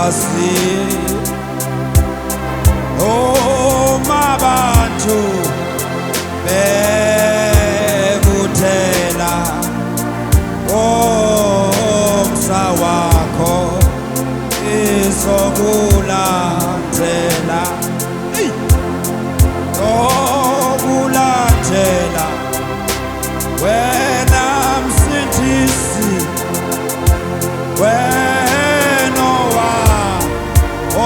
igazi abantu bekuthela umsa wakho izokulandela okulandela wena msindisi wena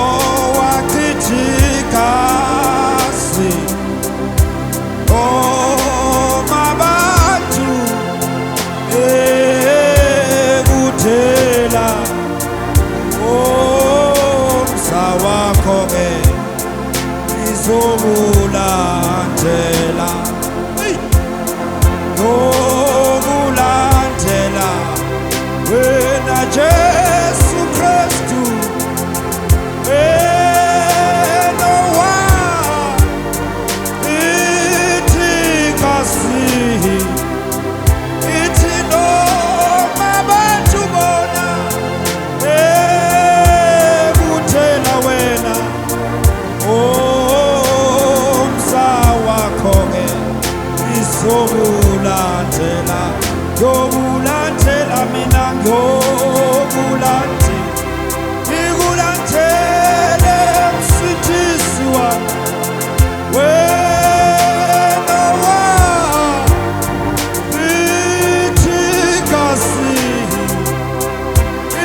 owachithikazi abantu bekuthela umsa wakho-ke izokulandela yokulandela wena Jesu Kristu enowa ithi kasi ithi noma abantu bona ekuthela wena umsa wakho-ke izokulandela yokulandela mina ngokulandela ngikulandele msindisi wami wena ithi kasi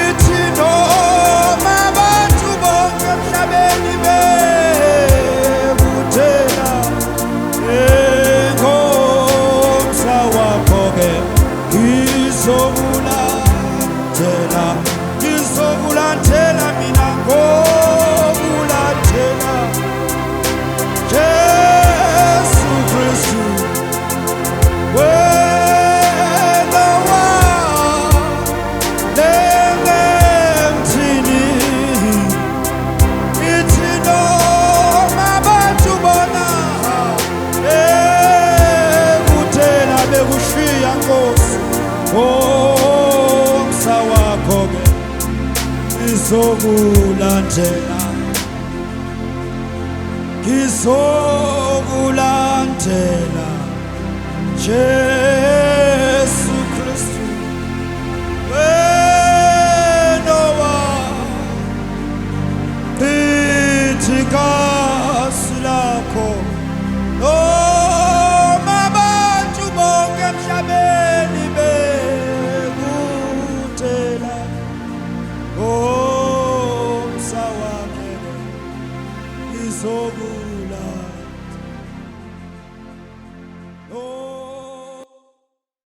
ithi noma abantu bonke emhlabeni bekuthela ngomsa wakho-ke ngizokulandela mina ngokulandela Jesu Kristu wena walemthini ithi noma abantu bona ekuthela bekushiya Nkosi umsa wakho-ke ngizokulandela Jesu Kristu wena ithi kasi lakho noma abantu bonke emhlabeni bekuthela umsa wakho izokulandela